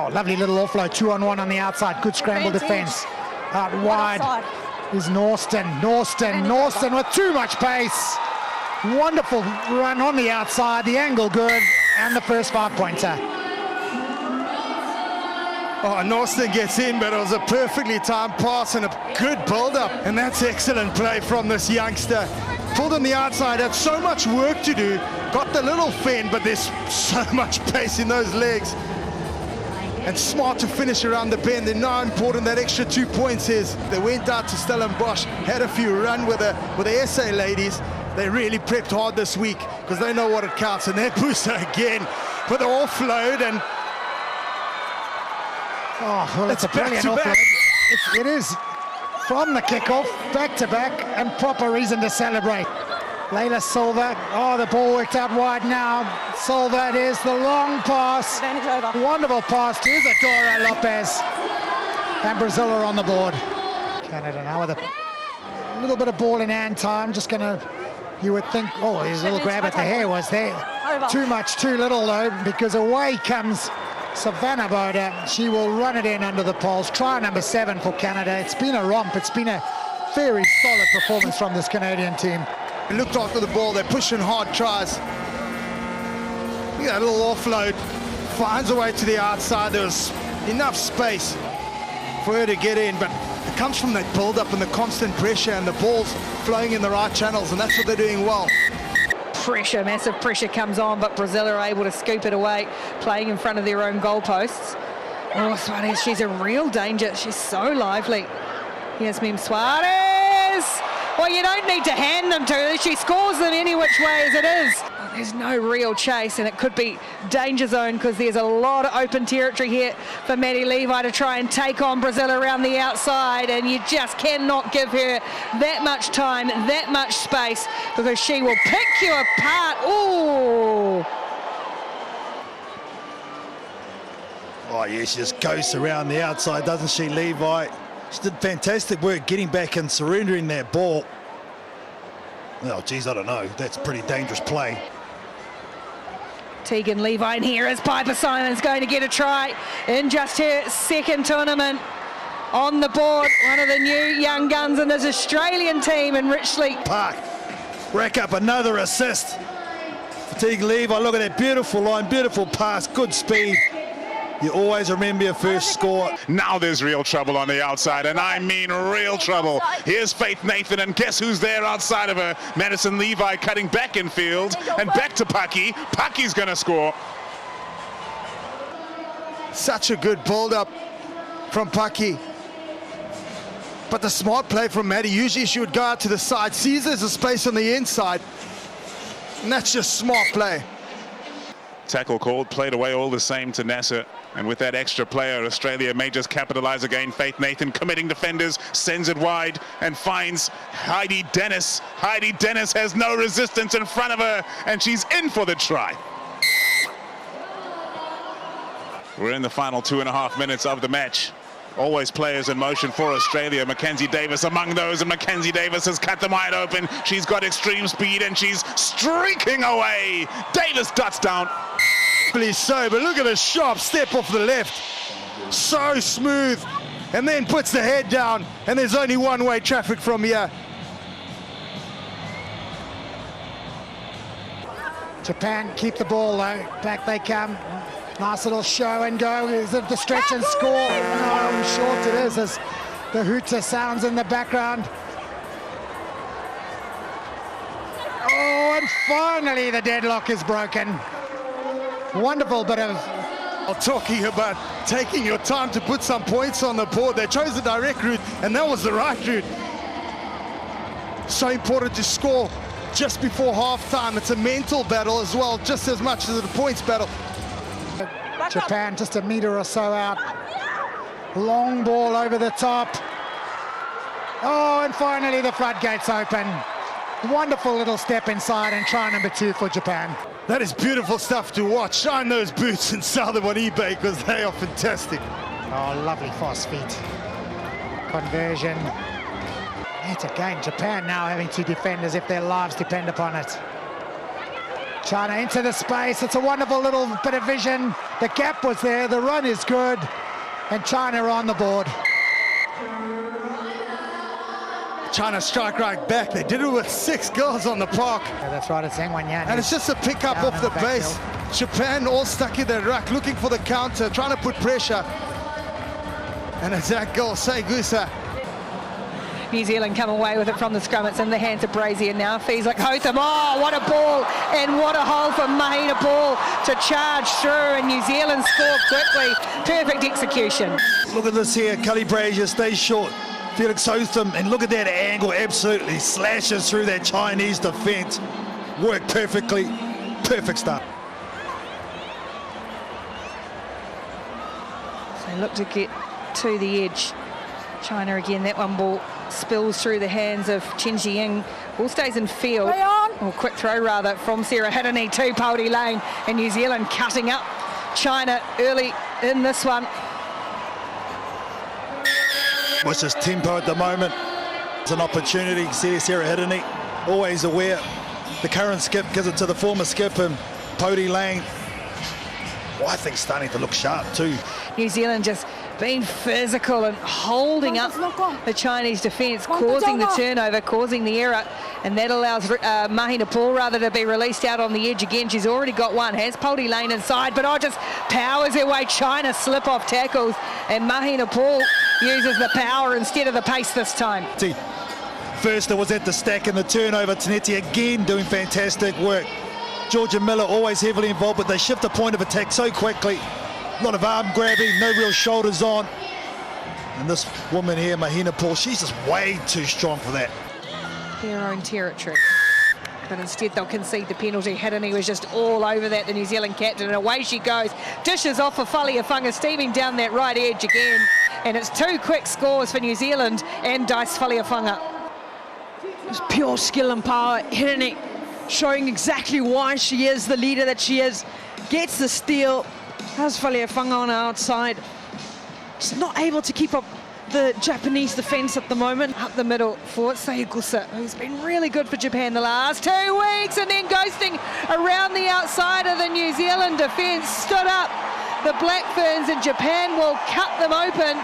Oh, lovely little offload, 2-on-1 on the outside. Good scramble defence. Out wide is Norston with too much pace. Wonderful run on the outside, the angle good, and the first 5-pointer. Oh, Norston gets in, but it was a perfectly timed pass and a good build-up. And that's excellent play from this youngster. Pulled on the outside, had so much work to do. Got the little fin, but there's so much pace in those legs. And smart to finish around the bend. And now important that extra 2 points is. They went out to Stellenbosch, had a few run with the SA ladies. They really prepped hard this week because they know what it counts. And that booster again for the offload. And oh, well, it's a brilliant offload. It is from the kickoff, back to back, and proper reason to celebrate. Layla Silva, oh, the ball worked out wide now. Silva, it is the long pass. Wonderful pass to Isadora Lopez. And Brazil are on the board. Canada now with a little bit of ball in hand time. Just gonna, you would think, oh, his little grab at the hair was there. Too much, too little though, because away comes Savannah Boda. She will run it in under the poles. Try number 7 for Canada. It's been a romp. It's been a very solid performance from this Canadian team. They looked after the ball. They're pushing hard tries. Look at that little offload. Finds a way to the outside. There was enough space for her to get in, but it comes from that build-up and the constant pressure and the ball's flowing in the right channels, and that's what they're doing well. Pressure, massive pressure comes on, but Brazil are able to scoop it away, playing in front of their own goalposts. Oh, Suarez, she's a real danger. She's so lively. Here's Mim Suarez. Well, you don't need to hand them to her. She scores them any which way as it is. Oh, there's no real chase, and it could be danger zone because there's a lot of open territory here for Maddie Levi to try and take on Brazil around the outside, and you just cannot give her that much time, that much space, because she will pick you apart. Ooh. Oh, yeah, she just goes around the outside, doesn't she, Levi? She did fantastic work getting back and surrendering that ball. Oh, geez, I don't know. That's a pretty dangerous play. Tegan Levi in here as Piper Simon's going to get a try in just her second tournament. On the board, one of the new young guns in this Australian team in Richley Park. Rack up another assist. Fatigue Levi, look at that beautiful line, beautiful pass, good speed. You always remember your first score. Now there's real trouble on the outside, and I mean real trouble. Here's Faith Nathan, and guess who's there outside of her? Madison Levi cutting back in field, and back to Paki. Paki's going to score. Such a good build-up from Paki. But the smart play from Maddie, usually she would go out to the side, sees there's a space on the inside, and that's just smart play. Tackle called, played away all the same to Nasser. And with that extra player, Australia may just capitalize again. Faith Nathan committing defenders, sends it wide and finds Heidi Dennis. Heidi Dennis has no resistance in front of her, and she's in for the try. We're in the final 2.5 minutes of the match. Always players in motion for Australia. Mackenzie Davis among those, and Mackenzie Davis has cut them wide open. She's got extreme speed and she's streaking away. Davis dots down. So, but look at the sharp step off the left. So smooth. And then puts the head down, and there's only one-way traffic from here. Japan keep the ball though. Back they come. Nice little show and go. Is it the stretch and score? No, short it is as the hooter sounds in the background. Oh, and finally the deadlock is broken. Wonderful bit of... Talking about taking your time to put some points on the board. They chose the direct route, and that was the right route. So important to score just before halftime. It's a mental battle as well, just as much as a points battle. Japan just a metre or so out. Long ball over the top. Oh, and finally the floodgates open. Wonderful little step inside and try number 2 for Japan. That is beautiful stuff to watch. Shine those boots and sell them on eBay because they are fantastic. Oh, lovely fast feet. Conversion. Yet again, Japan now having 2 defenders if their lives depend upon it. China into the space. It's a wonderful little bit of vision. The gap was there. The run is good. And China are on the board. China strike right back. They did it with 6 girls on the park. Yeah, that's right. It's Zhang And it's just a pick up off the base. Japan all stuck in their ruck, looking for the counter, trying to put pressure. And it's that goal, Segusa. New Zealand come away with it from the scrum. It's in the hands of Brazier now. Fees like Hotham. Oh, what a ball. And what a hole for Mahina Ball to charge through. And New Zealand score quickly. Perfect execution. Look at this here. Cully Brazier stays short. Felix Hotham, and look at that angle. Absolutely slashes through that Chinese defence. Worked perfectly. Perfect start. So look to get to the edge. China again. That one ball spills through the hands of Chen Zhiying. Ball stays in field. Or quick throw rather from Sarah Hiddeny to Pauldie Lane, and New Zealand cutting up China early in this one. What's this tempo at the moment? It's an opportunity. See Sarah Hiddeny, always aware. The current skip gives it to the former skip, and Pauldie Lane, well, I think starting to look sharp too. New Zealand just being physical and holding up the Chinese defence, causing the turnover, causing the error, and that allows Mahina Paul rather to be released out on the edge again. She's already got one, has Pauldie Lane inside, but just powers her way. China slip off tackles, and Mahina Paul uses the power instead of the pace this time. First it was at the stack and the turnover. Tanetti again doing fantastic work. Georgia Miller always heavily involved, but they shift the point of attack so quickly. A lot of arm grabbing, no real shoulders on. And this woman here, Mahina Paul, she's just way too strong for that. Their own territory. But instead they'll concede the penalty. Hiddeny was just all over that, the New Zealand captain, and away she goes. Dishes off for Faleafunga, steaming down that right edge again. And it's 2 quick scores for New Zealand and Dice Faleafunga. It's pure skill and power. Hiddeny showing exactly why she is the leader that she is. Gets the steal. Has Faleafunga on her outside. She's not able to keep up the Japanese defence at the moment. Up the middle for Segusa, who's been really good for Japan the last 2 weeks, and then ghosting around the outside of the New Zealand defence. Stood up the Black Ferns, and Japan will cut them open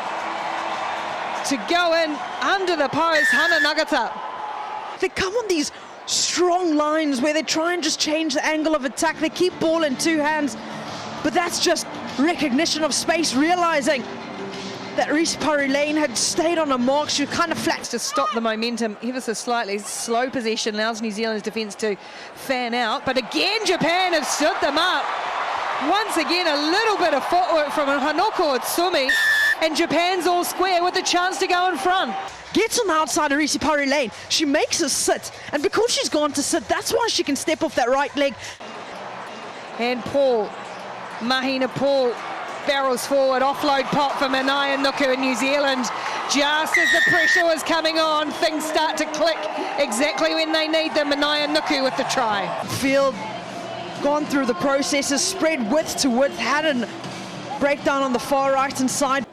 to go in under the post. Hana Nagata. They come on these strong lines where they try and just change the angle of attack. They keep ball in 2 hands. But that's just recognition of space, realizing that Reese Parry Lane had stayed on a mark. She kind of flat to stop the momentum ever so slightly. Slow possession allows New Zealand's defence to fan out. But again, Japan have stood them up. Once again, a little bit of footwork from Hanoko Otsumi, and Japan's all square with a chance to go in front. Gets on the outside of Reese Parry Lane. She makes her sit, and because she's gone to sit, that's why she can step off that right leg. And Mahina Paul barrels forward, offload pop for Manaya Nuku in New Zealand. Just as the pressure was coming on, things start to click exactly when they need them. Manaya Nuku with the try. Field gone through the processes, spread width to width, had a breakdown on the far right hand side.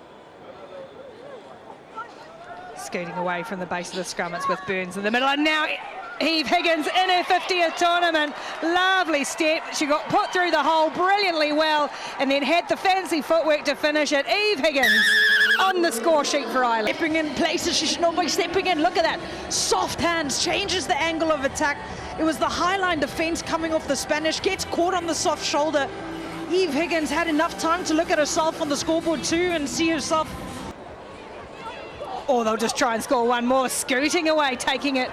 Scooting away from the base of the scrum, it's with Burns in the middle, and now Eve Higgins in her 50th tournament. Lovely step. She got put through the hole brilliantly well, and then had the fancy footwork to finish it. Eve Higgins on the score sheet for Ireland. Stepping in places she should not be stepping in. Look at that. Soft hands, changes the angle of attack. It was the highline defense coming off the Spanish, gets caught on the soft shoulder. Eve Higgins had enough time to look at herself on the scoreboard too and see herself. Or they'll just try and score one more. Scooting away, taking it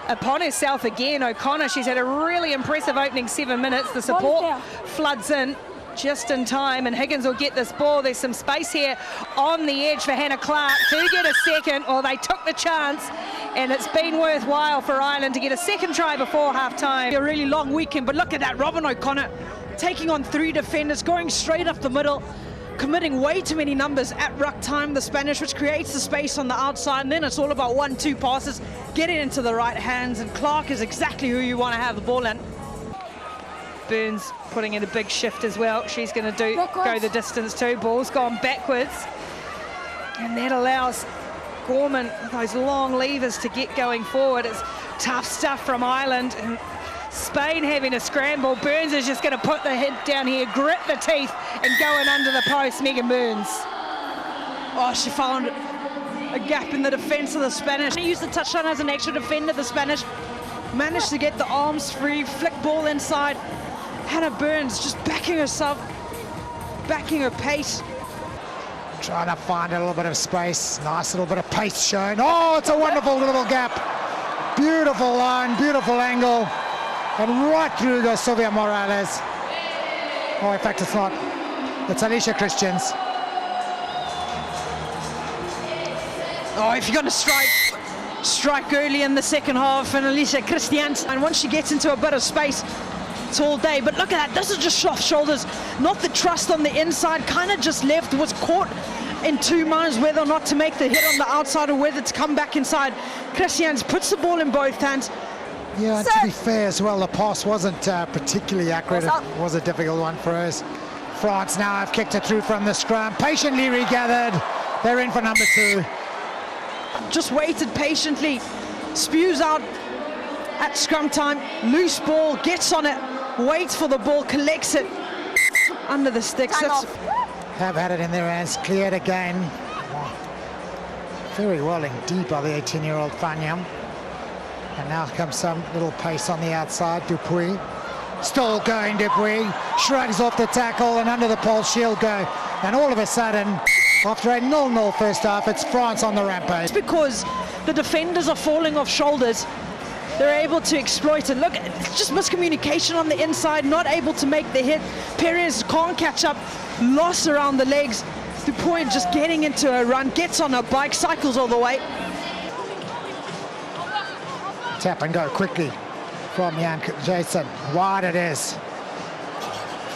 upon herself again. O'Connor, she's had a really impressive opening 7 minutes. The support floods in just in time, and Higgins will get this ball. There's some space here on the edge for Hannah Clark to get a second, or they took the chance, and it's been worthwhile for Ireland to get a second try before half-time. A really long weekend, but look at that. Robin O'Connor taking on 3 defenders, going straight up the middle, committing way too many numbers at ruck time, the Spanish, which creates the space on the outside, and then it's all about 1-2 passes, getting into the right hands, and Clark is exactly who you want to have the ball in. Burns putting in a big shift as well. She's going to go the distance too. Ball's gone backwards, and that allows Gorman those long levers to get going forward. It's Tough stuff from Ireland. And Spain having a scramble. Burns is just going to put the hit down here, grit the teeth, and go in under the post. Megan Burns. Oh, she found a gap in the defence of the Spanish. She used the touchdown as an extra defender. The Spanish managed to get the arms free, flick ball inside. Hannah Burns just backing herself, backing her pace. Trying to find a little bit of space. Nice little bit of pace shown. Oh, it's a wonderful little gap. Beautiful line, beautiful angle. And right through goes Sylvia Morales. Oh, in fact, it's not. It's Alicia Christians. Oh, if you're going to strike early in the second half, and Alicia Christians, and once she gets into a bit of space, it's all day. But look at that, this is just soft shoulders, not the trust on the inside, kind of just left, was caught in two minds whether or not to make the hit on the outside or whether to come back inside. Christians puts the ball in both hands. Yeah, and to be fair as well, the pass wasn't particularly accurate. It was a difficult one for us. France now have kicked it through from the scrum, patiently regathered. They're in for number 2. Just waited patiently, spews out at scrum time, loose ball, gets on it, waits for the ball, collects it under the sticks. Have had it in their hands, cleared again. Very well in deep by the 18-year-old Fanyam. And now comes some little pace on the outside. Dupuis, still going Dupuis, shrugs off the tackle and under the pole she'll go. And all of a sudden, after a 0-0 first half, it's France on the rampage. It's because the defenders are falling off shoulders. They're able to exploit it. Look, it's just miscommunication on the inside, not able to make the hit. Perez can't catch up, lost around the legs. Dupuis just getting into a run, gets on a bike, cycles all the way. Tap and go quickly from Jan Jason. Wide it is.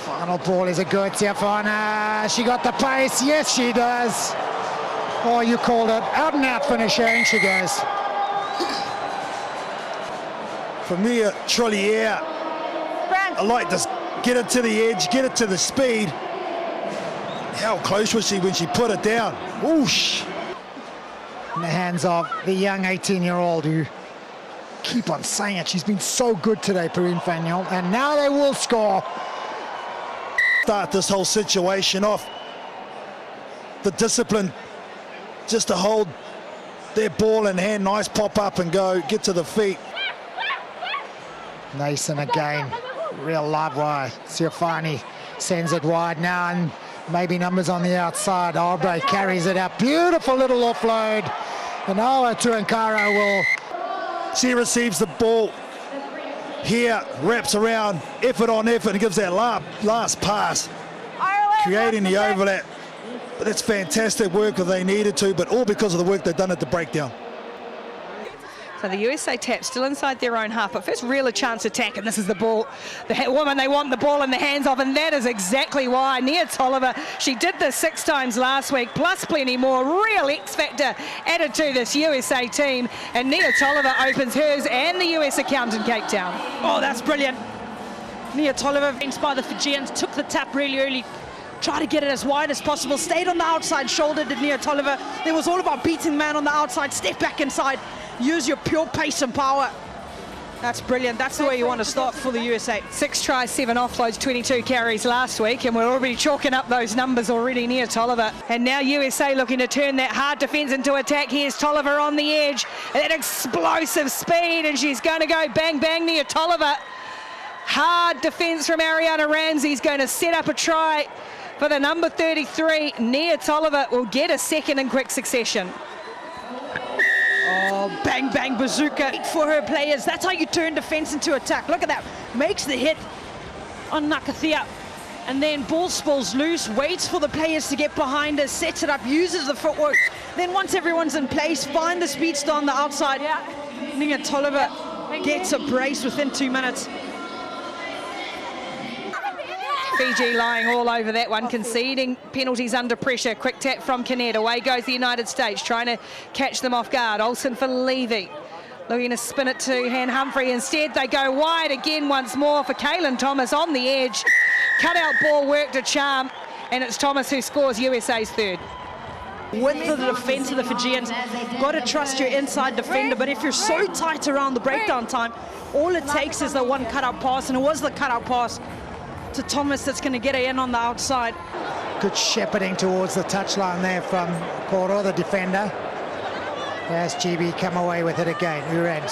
Final ball is a good Tiafana. She got the pace. Yes, she does. Oh, you called it. Out and out finisher, and she goes. For me, Trollier, I like to get it to the edge, get it to the speed. How close was she when she put it down? Whoosh. In the hands of the young 18-year-old who keep on saying it. She's been so good today, Perrine Fagnon, and now they will score. Start this whole situation off. The discipline just to hold their ball in hand, nice pop up and go, get to the feet. Nason again, real live wire. Siofani sends it wide now, and maybe numbers on the outside. Albright carries it up, beautiful little offload. And Awa Tuankara will. She receives the ball here, wraps around, effort on effort, and gives that last pass, creating the overlap. But that's fantastic work that they needed to, but all because of the work they've done at the breakdown. So the USA tap still inside their own half, but first real chance attack, and this is the ball. The woman they want the ball in the hands of, and that is exactly why. Nia Tolliver, she did this 6 times last week, plus plenty more. Real X factor added to this USA team, and Nia Tolliver opens hers and the US account in Cape Town. Oh, that's brilliant. Nia Tolliver, by the Fijians, took the tap really early. Try to get it as wide as possible. Stayed on the outside shoulder, did Nia Tolliver. It was all about beating the man on the outside. Step back inside. Use your pure pace and power. That's brilliant. That's the way you want to start for the USA. 6 tries, 7 offloads, 22 carries last week, and we're already chalking up those numbers already near Tolliver. And now USA looking to turn that hard defence into attack. Here's Tolliver on the edge. That explosive speed, and she's going to go bang, bang near Tolliver. Hard defence from Ariana Ramsey's going to set up a try for the number 33. Nia Tolliver will get a second in quick succession. Oh, bang, bang, bazooka for her players. That's how you turn defense into attack. Look at that. Makes the hit on Nakathia. And then ball spills loose, waits for the players to get behind her, sets it up, uses the footwork. Then once everyone's in place, find the speedster on the outside. Nia Tolliver gets a brace within 2 minutes. Fiji lying all over that one, conceding penalties under pressure. Quick tap from Kinnett. Away goes the United States, trying to catch them off guard. Olsen for Levy. Looking to spin it to Han Humphrey. Instead, they go wide again once more for Kaylin Thomas on the edge. Cut out ball worked a charm, and it's Thomas who scores USA's third. With the defense of the Fijians, got to trust your inside defender, but if you're so tight around the breakdown time, all it takes is the one cutout pass, and it was the cutout pass to Thomas that's going to get in on the outside. Good shepherding towards the touchline there from Koro, the defender. As GB come away with it again. Uran,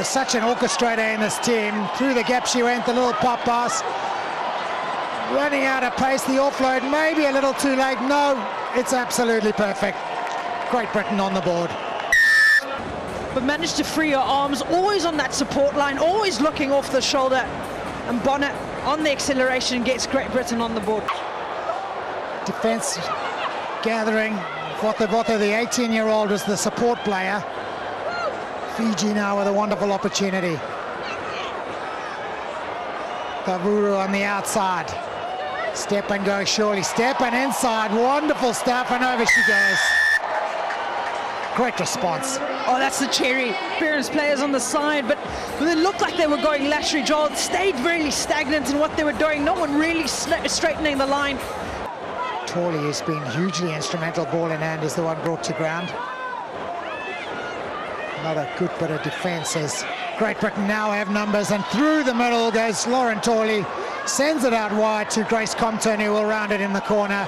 such an orchestrator in this team. Through the gap she went, the little pop pass. Running out of pace, the offload maybe a little too late. No, it's absolutely perfect. Great Britain on the board. But managed to free her arms, always on that support line, always looking off the shoulder. And Bonnet on the acceleration gets Great Britain on the board. Defence gathering. Votha, the 18-year-old, was the support player. Fiji now with a wonderful opportunity. Kavuru on the outside. Step and go, surely. Step and inside. Wonderful stuff, and over she goes. Great response. Oh, that's the cherry. Experienced players on the side, but they looked like they were going lateral jaw. Stayed really stagnant in what they were doing. No one really straightening the line. Torley has been hugely instrumental. Ball in hand is the one brought to ground. Another good bit of defence as Great Britain now have numbers, and through the middle goes Lauren Torley. Sends it out wide to Grace Compton, who will round it in the corner.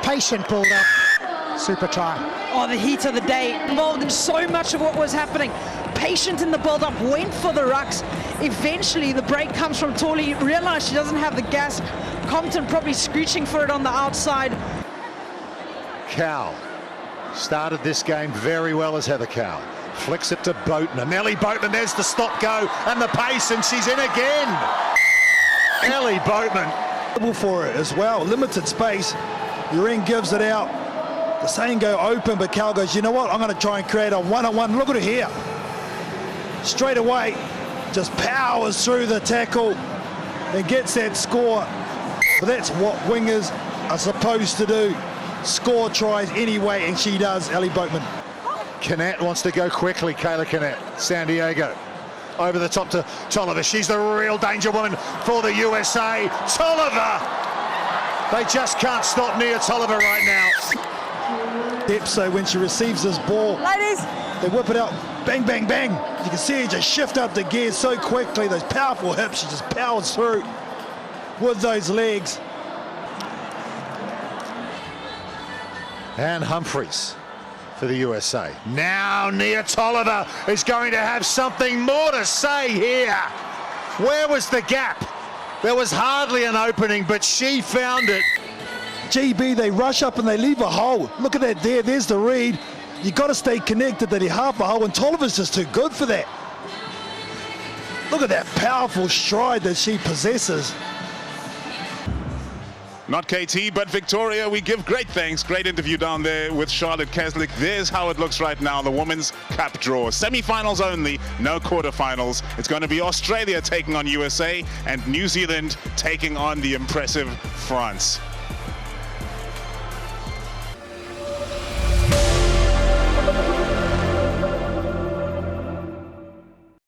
Patient pulled up. Super try. Oh, the heat of the day, involved in so much of what was happening. Patient in the build-up, went for the rucks. Eventually, the break comes from Torley. Realised she doesn't have the gas. Compton probably screeching for it on the outside. Cow started this game very well as Heather Cow. Flicks it to Boatner. Ellie Boatman, there's the stop go and the pace, and she's in again. Ellie Boatman. For it as well, limited space. Uren gives it out. The saying go open, but Cal goes, you know what, I'm going to try and create a one-on-one. Look at her here. Straight away, just powers through the tackle and gets that score. But that's what wingers are supposed to do. Score tries anyway, and she does, Ellie Boatman. Canet wants to go quickly, Kayla Canet. San Diego. Over the top to Tolliver. She's the real danger woman for the USA. Tolliver! They just can't stop Nia Tolliver right now. So when she receives this ball, Ladies, they whip it out, bang, bang, bang. You can see her just shift up the gear so quickly. Those powerful hips, she just powers through with those legs. And Humphreys for the USA. Now Nia Tolliver is going to have something more to say here. Where was the gap? There was hardly an opening, but she found it. GB, they rush up and they leave a hole. Look at that there, there's the read. You got to stay connected to the half a hole, and Tolliver's just too good for that. Look at that powerful stride that she possesses. Not KT, but Victoria, we give great thanks. Great interview down there with Charlotte Keslick. There's how it looks right now, the Women's Cup draw. Semi-finals only, no quarterfinals. It's going to be Australia taking on USA and New Zealand taking on the impressive France.